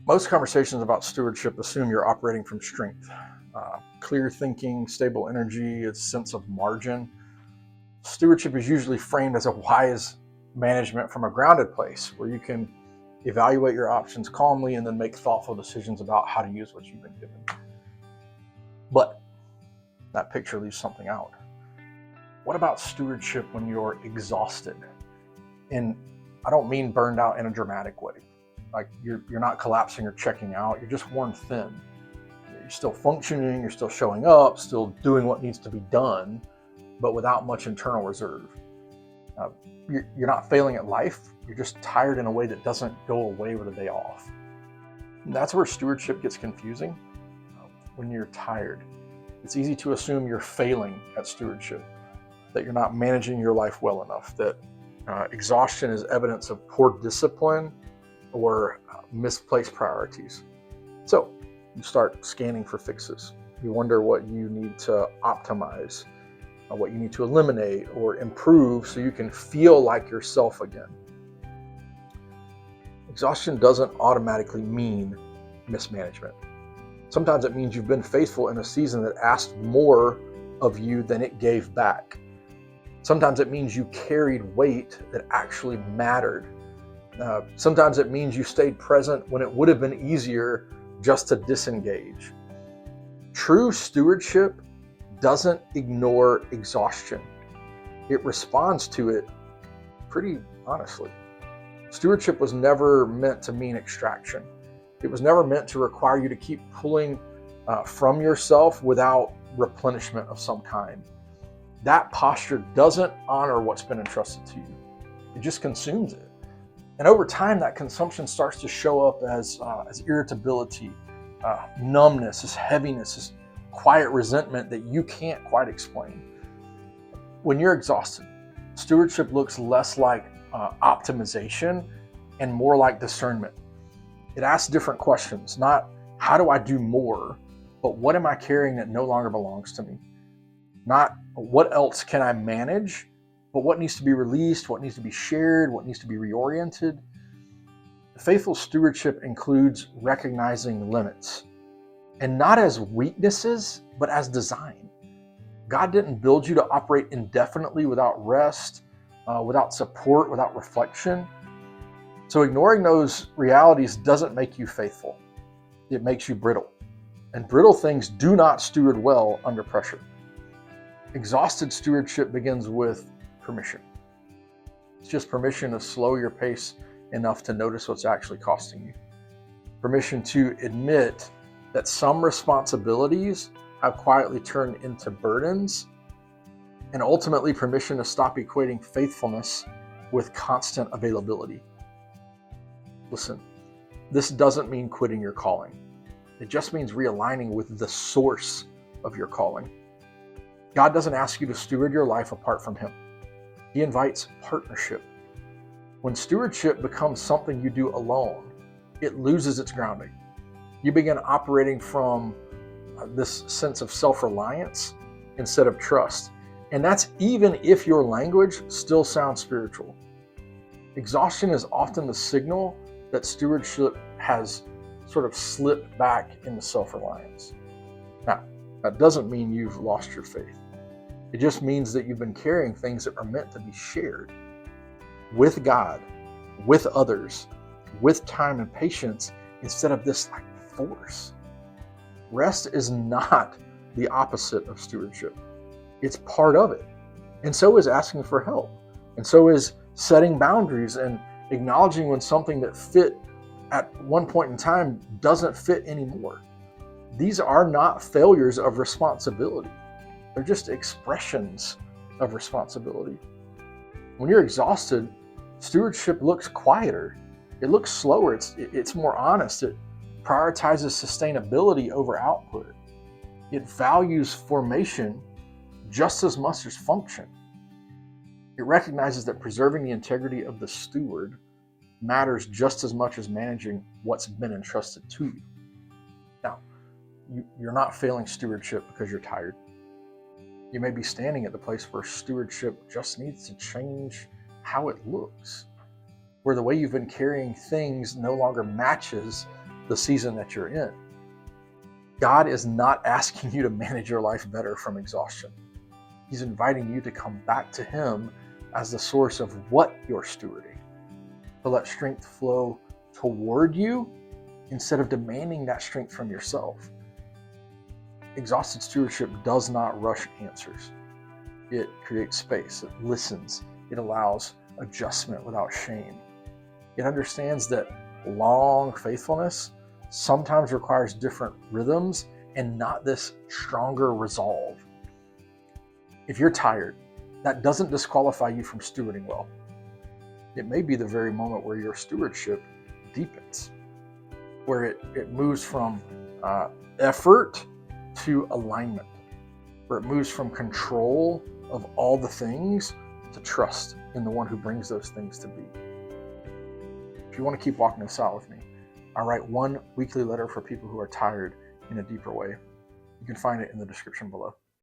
Most conversations about stewardship assume you're operating from strength. Clear thinking, stable energy, a sense of margin. Stewardship is usually framed as a wise management from a grounded place where you can evaluate your options calmly and then make thoughtful decisions about how to use what you've been given. But that picture leaves something out. What about stewardship when you're exhausted? And I don't mean burned out in a dramatic way. Like you're not collapsing or checking out, you're just worn thin. You're still functioning, you're still showing up, still doing what needs to be done, but without much internal reserve. You're not failing at life, you're just tired in a way that doesn't go away with a day off. And that's where stewardship gets confusing. When you're tired, it's easy to assume you're failing at stewardship, that you're not managing your life well enough, that exhaustion is evidence of poor discipline or misplaced priorities. So you start scanning for fixes. You wonder what you need to optimize, what you need to eliminate or improve so you can feel like yourself again. Exhaustion doesn't automatically mean mismanagement. Sometimes it means you've been faithful in a season that asked more of you than it gave back. Sometimes it means you carried weight that actually mattered. Sometimes it means you stayed present when it would have been easier just to disengage. True stewardship doesn't ignore exhaustion. It responds to it pretty honestly. Stewardship was never meant to mean extraction. It was never meant to require you to keep pulling from yourself without replenishment of some kind. That posture doesn't honor what's been entrusted to you. It just consumes it. And over time, that consumption starts to show up as irritability, numbness, this heaviness, this quiet resentment that you can't quite explain. When you're exhausted, stewardship looks less like optimization and more like discernment. It asks different questions, not how do I do more, but what am I carrying that no longer belongs to me? Not what else can I manage, but what needs to be released, what needs to be shared, what needs to be reoriented. Faithful stewardship includes recognizing limits, and not as weaknesses, but as design. God didn't build you to operate indefinitely without rest, without support, without reflection. So ignoring those realities doesn't make you faithful. It makes you brittle. And brittle things do not steward well under pressure. Exhausted stewardship begins with permission. It's just permission to slow your pace enough to notice what's actually costing you. Permission to admit that some responsibilities have quietly turned into burdens, and ultimately permission to stop equating faithfulness with constant availability. Listen, this doesn't mean quitting your calling. It just means realigning with the source of your calling. God doesn't ask you to steward your life apart from Him. He invites partnership. When stewardship becomes something you do alone, it loses its grounding. You begin operating from this sense of self-reliance instead of trust. And that's even if your language still sounds spiritual. Exhaustion is often the signal that stewardship has sort of slipped back into self-reliance. Now, that doesn't mean you've lost your faith. It just means that you've been carrying things that are meant to be shared with God, with others, with time and patience, instead of this force. Rest is not the opposite of stewardship. It's part of it. And so is asking for help. And so is setting boundaries and acknowledging when something that fit at one point in time doesn't fit anymore. These are not failures of responsibility. They're just expressions of responsibility. When you're exhausted, stewardship looks quieter. It looks slower. It's more honest. It prioritizes sustainability over output. It values formation just as much as function. It recognizes that preserving the integrity of the steward matters just as much as managing what's been entrusted to you. Now, you're not failing stewardship because you're tired. You may be standing at the place where stewardship just needs to change how it looks, where the way you've been carrying things no longer matches the season that you're in. God is not asking you to manage your life better from exhaustion. He's inviting you to come back to Him as the source of what you're stewarding, to let strength flow toward you instead of demanding that strength from yourself. Exhausted stewardship does not rush answers. It creates space, it listens, it allows adjustment without shame. It understands that long faithfulness sometimes requires different rhythms and not this stronger resolve. If you're tired, that doesn't disqualify you from stewarding well. It may be the very moment where your stewardship deepens, where it moves from effort to alignment, where it moves from control of all the things to trust in the one who brings those things to be. If you want to keep walking this out with me, I write one weekly letter for people who are tired in a deeper way. You can find it in the description below.